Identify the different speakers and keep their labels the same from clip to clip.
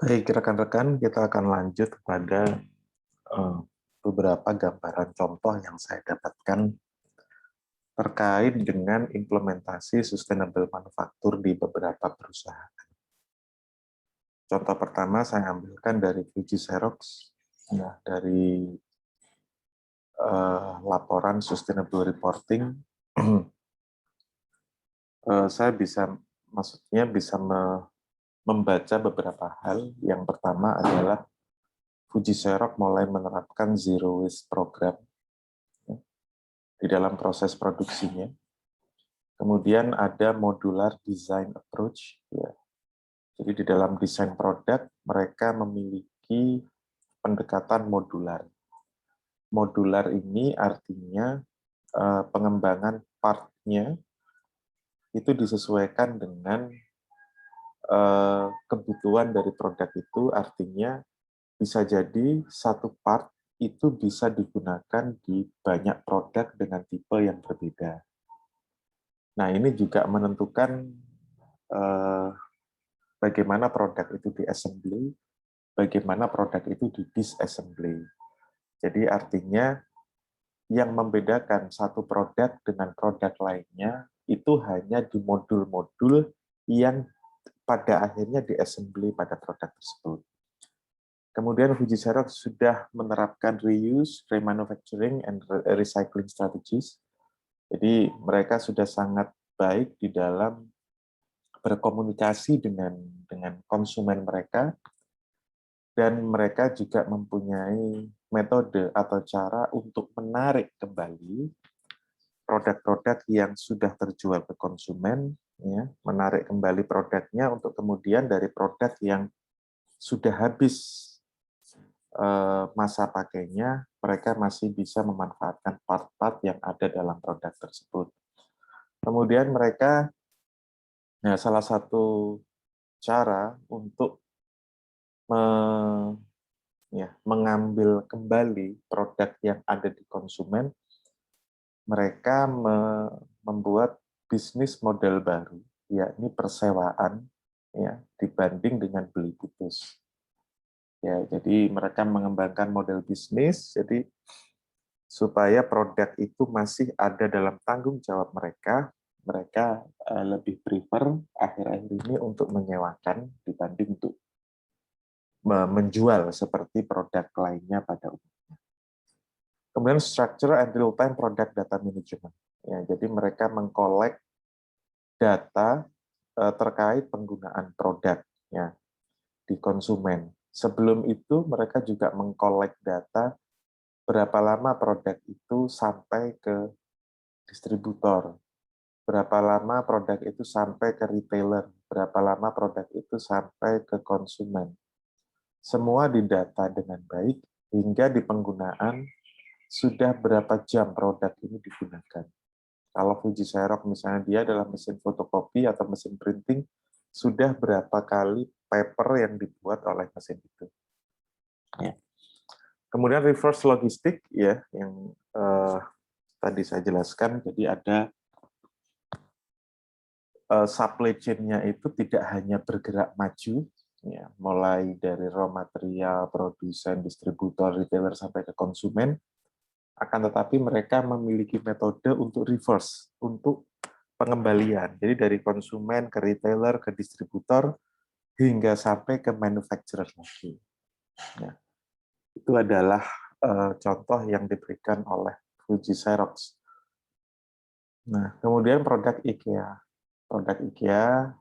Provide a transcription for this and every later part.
Speaker 1: Baik, rekan-rekan, kita akan lanjut pada beberapa gambaran contoh yang saya dapatkan terkait dengan implementasi sustainable manufaktur di beberapa perusahaan. Contoh pertama saya ambilkan dari Fuji Xerox, dari laporan sustainable reporting. Saya bisa membaca beberapa hal. Yang pertama adalah Fuji Xerox mulai menerapkan zero waste program di dalam proses produksinya. Kemudian ada modular design approach. Ya. Jadi di dalam desain produk, mereka memiliki pendekatan modular. Modular ini artinya pengembangan part-nya itu disesuaikan dengan kebutuhan dari produk itu, artinya bisa jadi satu part itu bisa digunakan di banyak produk dengan tipe yang berbeda. Nah, ini juga menentukan bagaimana produk itu di-assembly, bagaimana produk itu di-disassembly. Jadi artinya yang membedakan satu produk dengan produk lainnya itu hanya di modul-modul yang pada akhirnya di-assembly pada produk tersebut. Kemudian Fuji Xerox sudah menerapkan reuse, remanufacturing, and recycling strategies. Jadi mereka sudah sangat baik di dalam berkomunikasi dengan konsumen mereka, dan mereka juga mempunyai metode atau cara untuk menarik kembali produk-produk yang sudah terjual ke konsumen, ya, menarik kembali produknya untuk kemudian dari produk yang sudah habis masa pakainya, mereka masih bisa memanfaatkan part-part yang ada dalam produk tersebut. Kemudian mereka, salah satu cara untuk mengambil kembali produk yang ada di konsumen, mereka membuat bisnis model baru, yakni persewaan, ya, dibanding dengan beli putus. Ya, jadi mereka mengembangkan model bisnis, jadi supaya produk itu masih ada dalam tanggung jawab mereka, mereka lebih prefer akhir-akhir ini untuk menyewakan dibanding untuk menjual seperti produk lainnya pada umumnya. Kemudian structure and real-time product data management. Ya, jadi mereka mengkolek data terkait penggunaan produknya di konsumen. Sebelum itu mereka juga mengkolek data berapa lama produk itu sampai ke distributor, berapa lama produk itu sampai ke retailer, berapa lama produk itu sampai ke konsumen. Semua didata dengan baik hingga di penggunaan sudah berapa jam produk ini digunakan. Kalau Fuji Xerox misalnya dia adalah mesin fotokopi atau mesin printing, sudah berapa kali paper yang dibuat oleh mesin itu. Ya. Kemudian reverse logistik, ya, yang tadi saya jelaskan. Jadi ada supply chain-nya itu tidak hanya bergerak maju, ya, mulai dari raw material, produsen, distributor, retailer sampai ke konsumen, akan tetapi mereka memiliki metode untuk reverse, untuk pengembalian. Jadi dari konsumen ke retailer, ke distributor, hingga sampai ke manufacturer lagi. Ya. Itu adalah contoh yang diberikan oleh Fuji Xerox. Nah, kemudian produk IKEA. Produk IKEA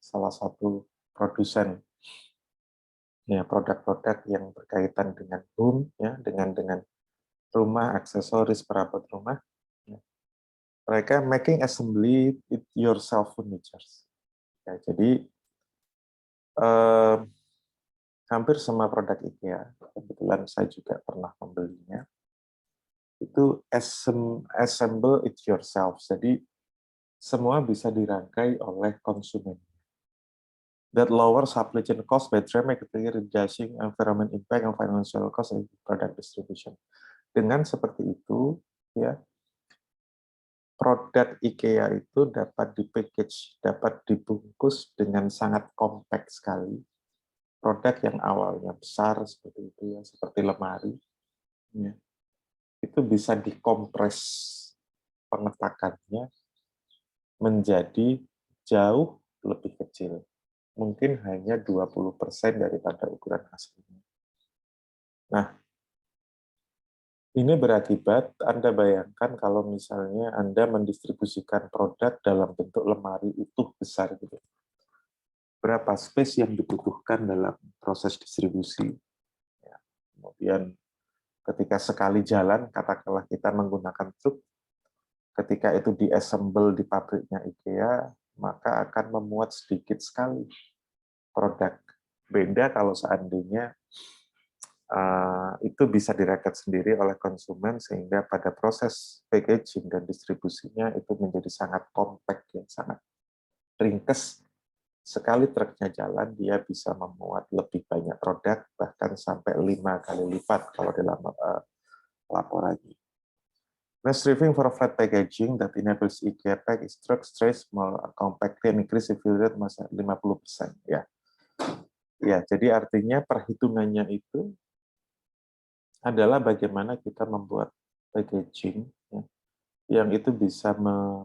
Speaker 1: salah satu produsen, ya, produk-produk yang berkaitan dengan home, ya, dengan rumah, aksesoris, perabot rumah. Ya. Mereka making assembly it yourself furniture. Ya, jadi hampir semua produk IKEA, kebetulan saya juga pernah membelinya, itu assemble it yourself. Jadi semua bisa dirangkai oleh konsumen. That lower supply chain cost by dramatically reducing environment impact and financial cost of product distribution. Dengan seperti itu, ya, produk IKEA itu dapat dipackage, dapat dibungkus dengan sangat kompak sekali, produk yang awalnya besar seperti itu ya, seperti lemari, ya, itu bisa dikompres pengetakannya menjadi jauh lebih kecil. Mungkin hanya 20% daripada ukuran aslinya. Nah, ini berakibat, Anda bayangkan kalau misalnya Anda mendistribusikan produk dalam bentuk lemari utuh besar gitu. Berapa space yang dibutuhkan dalam proses distribusi. Ya. Kemudian ketika sekali jalan, katakanlah kita menggunakan truk, ketika itu diassemble di pabriknya IKEA, maka akan memuat sedikit sekali produk. Beda kalau seandainya itu bisa direket sendiri oleh konsumen, sehingga pada proses packaging dan distribusinya itu menjadi sangat compact, ya, sangat ringkes. Sekali truknya jalan, dia bisa memuat lebih banyak produk, bahkan sampai 5 kali lipat kalau dalam laporannya. When striving for a flat packaging that enables IKEA pack is truck straight small compact and increase the fill rate 50%. Ya. Ya, jadi artinya perhitungannya itu adalah bagaimana kita membuat packaging, ya, yang itu bisa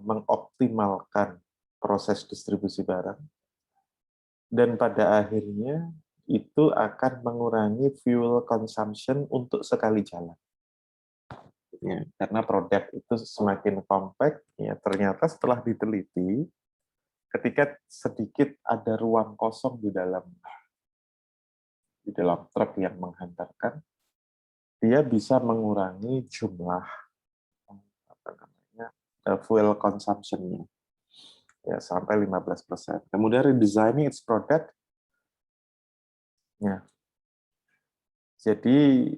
Speaker 1: mengoptimalkan proses distribusi barang, dan pada akhirnya itu akan mengurangi fuel consumption untuk sekali jalan. Ya, karena produk itu semakin compact, ya, ternyata setelah diteliti, ketika sedikit ada ruang kosong di dalam truk yang menghantarkan, dia bisa mengurangi jumlah fuel consumption-nya, ya, sampai 15%. Kemudian redesigning its product, ya, jadi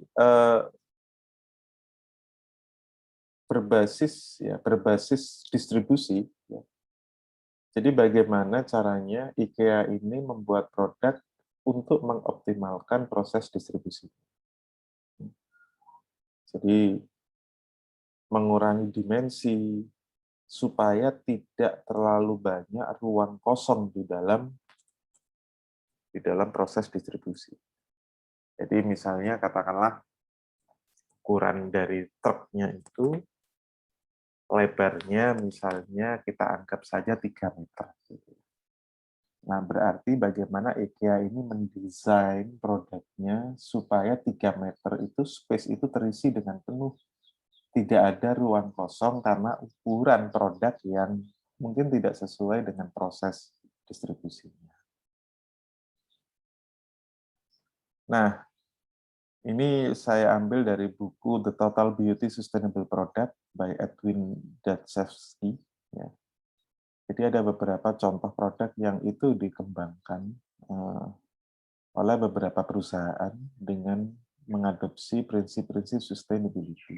Speaker 1: berbasis distribusi, ya. Jadi bagaimana caranya IKEA ini membuat produk untuk mengoptimalkan proses distribusi. Jadi mengurangi dimensi supaya tidak terlalu banyak ruang kosong di dalam proses distribusi. Jadi misalnya katakanlah ukuran dari truknya itu lebarnya misalnya kita anggap saja 3 meter. Nah, berarti bagaimana IKEA ini mendesain produknya supaya 3 meter itu space itu terisi dengan penuh. Tidak ada ruang kosong karena ukuran produk yang mungkin tidak sesuai dengan proses distribusinya. Nah, ini saya ambil dari buku The Total Beauty Sustainable Product by Edwin Daszewski. Ya. Jadi ada beberapa contoh produk yang itu dikembangkan oleh beberapa perusahaan dengan mengadopsi prinsip-prinsip sustainability.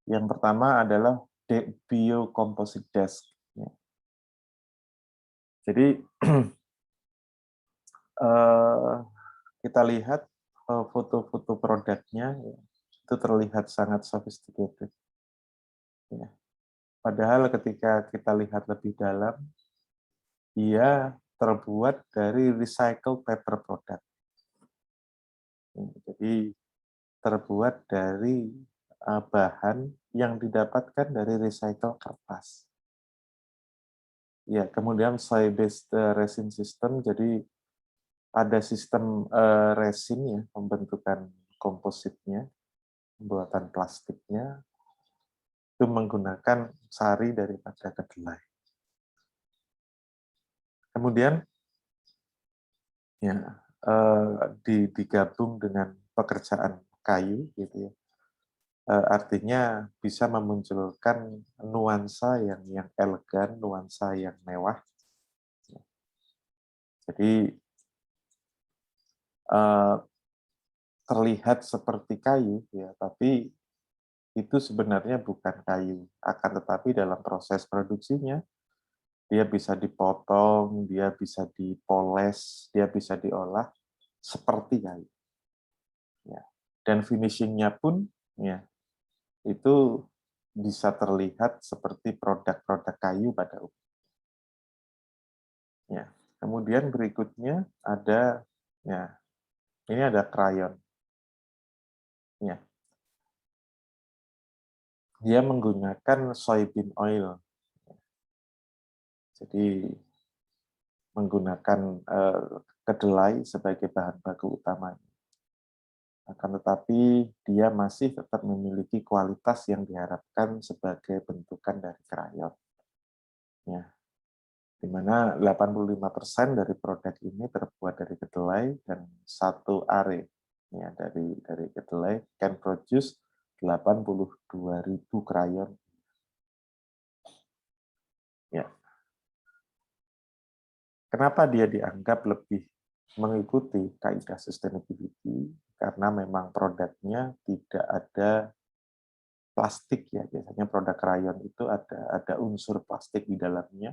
Speaker 1: Yang pertama adalah biocomposite desk. Ya. Jadi kita lihat foto-foto produknya, ya, itu terlihat sangat sophisticated. Ya. Padahal ketika kita lihat lebih dalam, ia terbuat dari recycled paper product. Jadi terbuat dari bahan yang didapatkan dari recycle kertas. Ya, kemudian soy-based resin system, jadi ada sistem resin, ya, pembentukan kompositnya, pembuatan plastiknya, itu menggunakan sari daripada kedelai. Kemudian ya digabung dengan pekerjaan kayu, gitu ya. Artinya bisa memunculkan nuansa yang elegan, nuansa yang mewah. Jadi terlihat seperti kayu, ya, tapi itu sebenarnya bukan kayu. Akan tetapi dalam proses produksinya, dia bisa dipotong, dia bisa dipoles, dia bisa diolah seperti kayu. Ya. Dan finishingnya pun, ya, itu bisa terlihat seperti produk-produk kayu pada umumnya. Ya. Kemudian berikutnya ada Ya, ini ada krayon. Ya, dia menggunakan soybean oil. Jadi menggunakan kedelai sebagai bahan baku utama. Akan tetapi dia masih tetap memiliki kualitas yang diharapkan sebagai bentukan dari krayon. Ya, di mana 85% dari produk ini terbuat dari kedelai dan satu are ya, dari kedelai can produce 82.000 krayon. Ya. Kenapa dia dianggap lebih mengikuti kaidah sustainability? Karena memang produknya tidak ada plastik ya, biasanya produk krayon itu ada unsur plastik di dalamnya.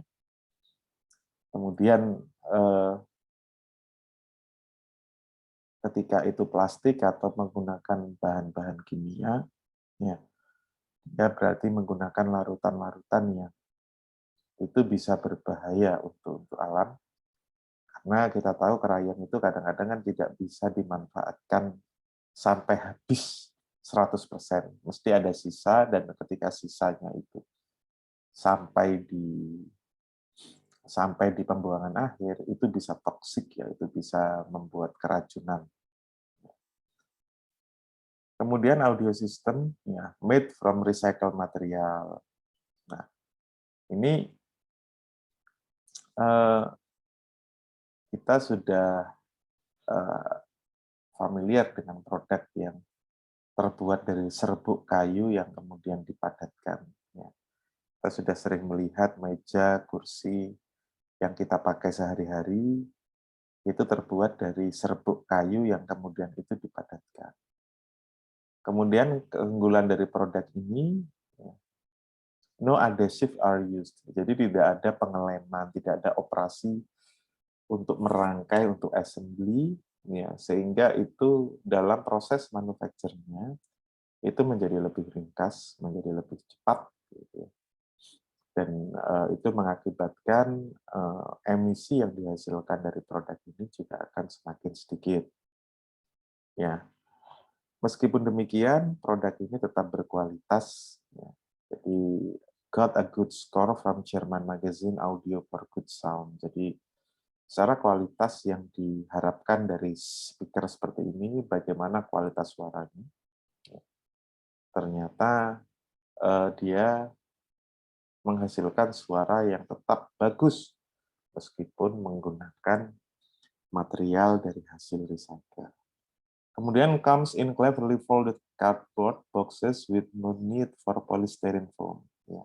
Speaker 1: Kemudian ketika itu plastik atau menggunakan bahan-bahan kimia, ya, dia berarti menggunakan larutan-larutan yang itu bisa berbahaya untuk alam, karena kita tahu krayon itu kadang-kadang kan tidak bisa dimanfaatkan sampai habis 100%. Mesti ada sisa, dan ketika sisanya itu sampai di pembuangan akhir, itu bisa toksik ya, itu bisa membuat keracunan. Kemudian audio system ya, made from recycled material. Nah, ini kita sudah familiar dengan produk yang terbuat dari serbuk kayu yang kemudian dipadatkan. Ya. Kita sudah sering melihat meja, kursi yang kita pakai sehari-hari itu terbuat dari serbuk kayu yang kemudian itu dipadatkan. Kemudian keunggulan dari produk ini, no adhesive are used. Jadi tidak ada pengeleman, tidak ada operasi untuk merangkai, untuk assembly, ya, sehingga itu dalam proses manufacture-nya itu menjadi lebih ringkas, menjadi lebih cepat, gitu. Dan itu mengakibatkan emisi yang dihasilkan dari produk ini juga akan semakin sedikit. Ya, meskipun demikian, produk ini tetap berkualitas. Ya. Jadi, got a good score from German magazine Audio for Good Sound. Jadi, secara kualitas yang diharapkan dari speaker seperti ini, bagaimana kualitas suaranya. Ya. Ternyata dia menghasilkan suara yang tetap bagus, meskipun menggunakan material dari hasil recycle. Kemudian comes in cleverly folded cardboard boxes with no need for polystyrene foam. Ya.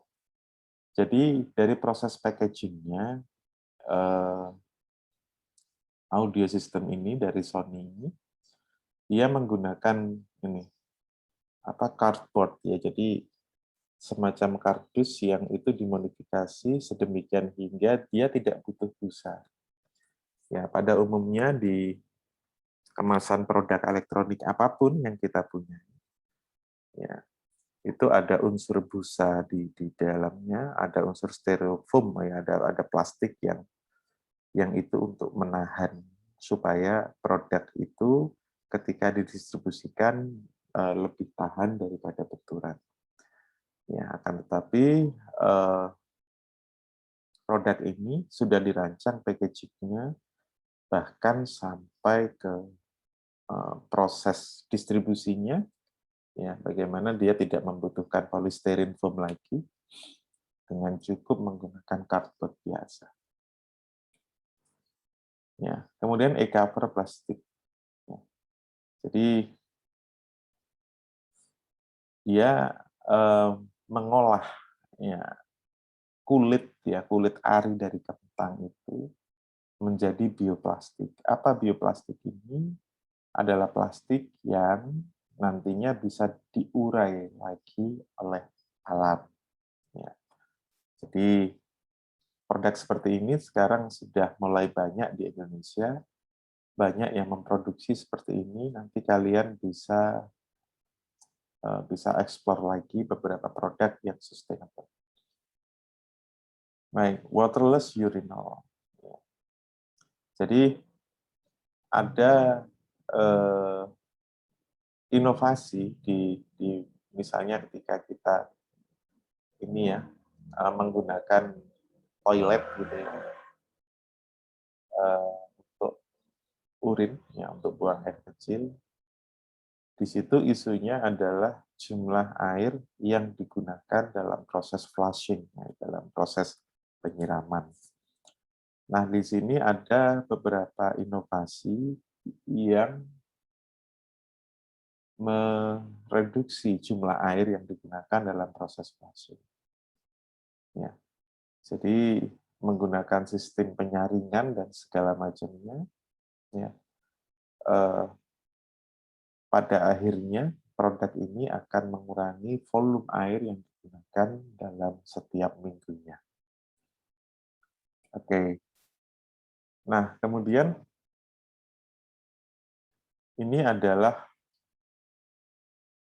Speaker 1: Jadi dari proses packagingnya, audio system ini dari Sony ini, dia menggunakan ini cardboard ya. Jadi semacam kardus yang itu dimodifikasi sedemikian hingga dia tidak butuh busa. Ya, pada umumnya di kemasan produk elektronik apapun yang kita punya, ya, itu ada unsur busa di dalamnya, ada unsur styrofoam, ya, ada plastik yang itu untuk menahan supaya produk itu ketika didistribusikan lebih tahan daripada benturan. Ya, akan tetapi produk ini sudah dirancang packaging-nya bahkan sampai ke proses distribusinya, ya, bagaimana dia tidak membutuhkan polystyrene foam lagi, dengan cukup menggunakan cardboard biasa. Ya, kemudian e-cover plastik. Ya. Jadi dia mengolah ya kulit ari dari kentang itu menjadi bioplastik. Apa bioplastik ini? Adalah plastik yang nantinya bisa diurai lagi oleh alam. Ya. Jadi produk seperti ini sekarang sudah mulai banyak di Indonesia, banyak yang memproduksi seperti ini. Nanti kalian bisa eksplor lagi beberapa produk yang sustainable. Baik, waterless urinal. Jadi ada inovasi di misalnya ketika kita ini ya menggunakan toilet gitu ya untuk urin ya untuk buang air kecil. Di situ isunya adalah jumlah air yang digunakan dalam proses flushing, ya, dalam proses penyiraman. Nah, di sini ada beberapa inovasi yang mereduksi jumlah air yang digunakan dalam proses flushing. Ya, jadi menggunakan sistem penyaringan dan segala macamnya, ya, pada akhirnya produk ini akan mengurangi volume air yang digunakan dalam setiap minggunya. Oke. Nah, kemudian ini adalah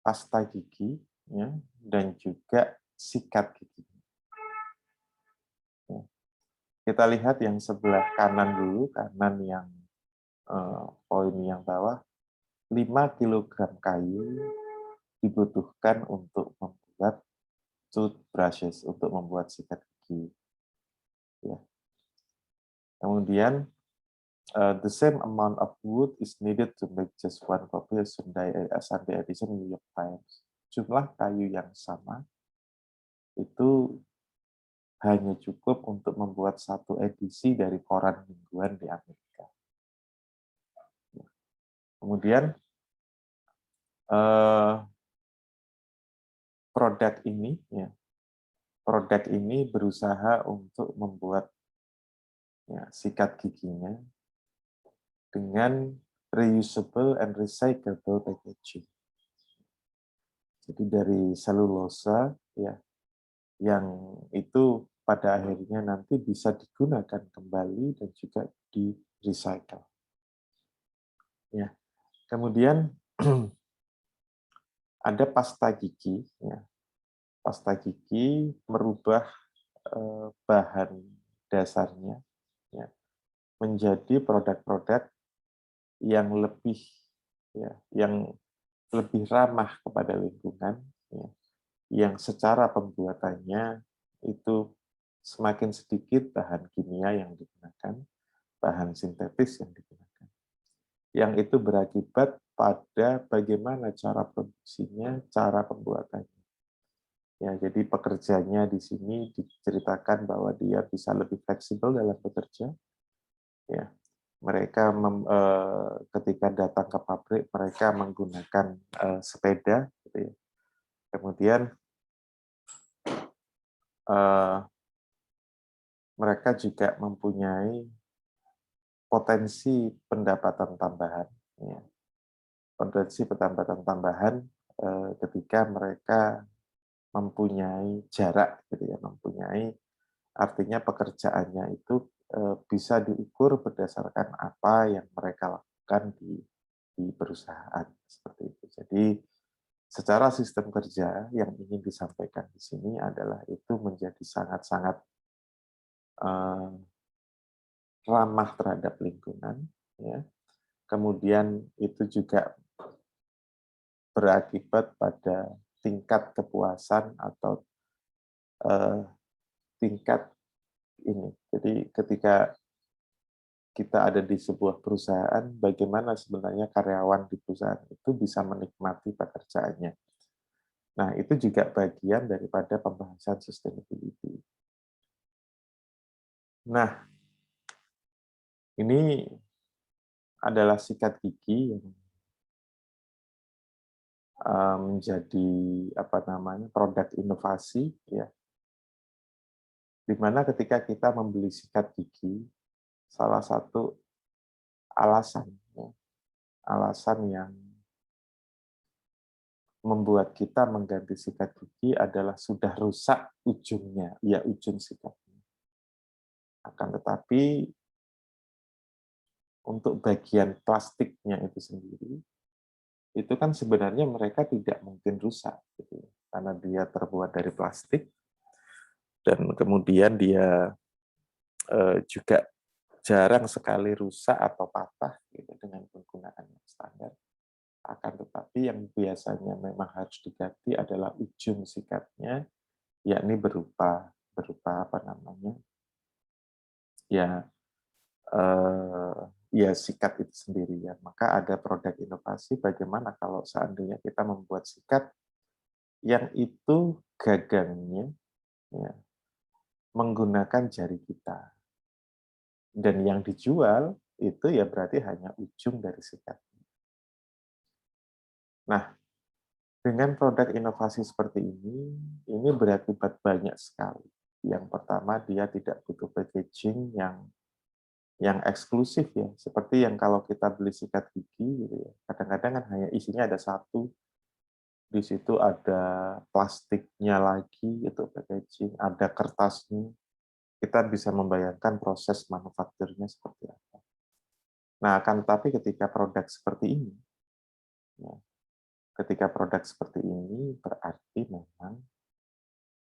Speaker 1: pasta gigi ya, dan juga sikat gigi. Ya. Kita lihat yang sebelah kanan dulu, kanan yang poin yang bawah, 5 kg kayu dibutuhkan untuk membuat toothbrushes, untuk membuat sikat gigi. Ya. Kemudian, the same amount of wood is needed to make just one copy of Sunday edition New York Times. Jumlah kayu yang sama itu hanya cukup untuk membuat satu edisi dari koran mingguan di Amerika. Kemudian produk ini berusaha untuk membuat sikat giginya dengan reusable and recyclable packaging. Jadi dari selulosa ya, yang itu pada akhirnya nanti bisa digunakan kembali dan juga di recycle. Ya. Kemudian ada pasta gigi. Ya. Pasta gigi merubah bahan dasarnya ya, menjadi produk-produk yang lebih ramah kepada lingkungan, ya, yang secara pembuatannya itu semakin sedikit bahan kimia yang digunakan, bahan sintetis yang digunakan. Yang itu berakibat pada bagaimana cara produksinya, cara pembuatannya. Ya, jadi pekerjanya di sini diceritakan bahwa dia bisa lebih fleksibel dalam bekerja. Ya, mereka ketika datang ke pabrik mereka menggunakan sepeda, gitu ya. Kemudian mereka juga mempunyai potensi pendapatan tambahan, ya. Potensi pendapatan tambahan ketika mereka mempunyai jarak, gitu ya, mempunyai artinya pekerjaannya itu bisa diukur berdasarkan apa yang mereka lakukan di perusahaan seperti itu. Jadi secara sistem kerja yang ingin disampaikan di sini adalah itu menjadi sangat-sangat ramah terhadap lingkungan, ya. Kemudian itu juga berakibat pada tingkat kepuasan atau tingkat ini. Jadi ketika kita ada di sebuah perusahaan, bagaimana sebenarnya karyawan di perusahaan itu bisa menikmati pekerjaannya. Nah, itu juga bagian daripada pembahasan sustainability. Nah, ini adalah sikat gigi yang menjadi produk inovasi, ya. Di mana ketika kita membeli sikat gigi, salah satu alasan yang membuat kita mengganti sikat gigi adalah sudah rusak ujungnya, ya ujung sikatnya. Akan tetapi untuk bagian plastiknya itu sendiri, itu kan sebenarnya mereka tidak mungkin rusak, gitu, karena dia terbuat dari plastik dan kemudian dia juga jarang sekali rusak atau patah gitu, dengan Akan tetapi yang biasanya memang harus diganti adalah ujung sikatnya, yakni berupa apa namanya, ya ya sikat itu sendiri ya. Maka ada produk inovasi bagaimana kalau seandainya kita membuat sikat yang itu gagangnya ya, menggunakan jari kita. Dan yang dijual itu ya berarti hanya ujung dari sikat. Nah, dengan produk inovasi seperti ini berakibat banyak sekali. Yang pertama, dia tidak butuh packaging yang eksklusif ya, seperti yang kalau kita beli sikat gigi gitu ya. Kadang-kadang kan hanya isinya ada satu, di situ ada plastiknya lagi itu packaging, ada kertasnya. Kita bisa membayangkan proses manufakturnya seperti apa. Nah, akan tetapi ketika produk seperti ini, ya, ketika produk seperti ini berarti memang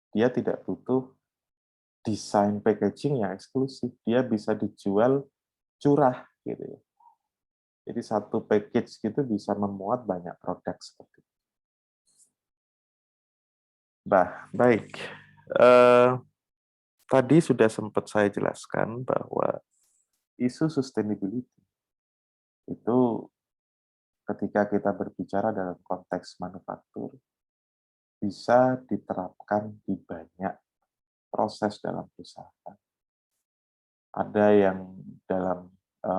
Speaker 1: dia tidak butuh desain packaging yang eksklusif, dia bisa dijual curah gitu ya. Jadi satu package gitu bisa memuat banyak produk seperti itu. Baik. Tadi sudah sempat saya jelaskan bahwa isu sustainability itu ketika kita berbicara dalam konteks manufaktur bisa diterapkan di banyak proses dalam perusahaan. Ada yang dalam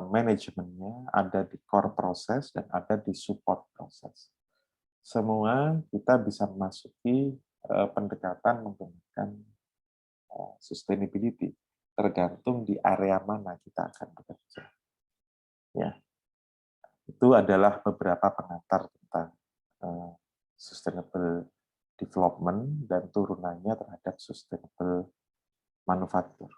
Speaker 1: manajemennya, ada di core proses, dan ada di support proses. Semua kita bisa memasuki pendekatan menggunakan sustainability, tergantung di area mana kita akan bekerja. Ya, itu adalah beberapa pengantar tentang sustainable development dan turunannya terhadap sustainable manufaktur.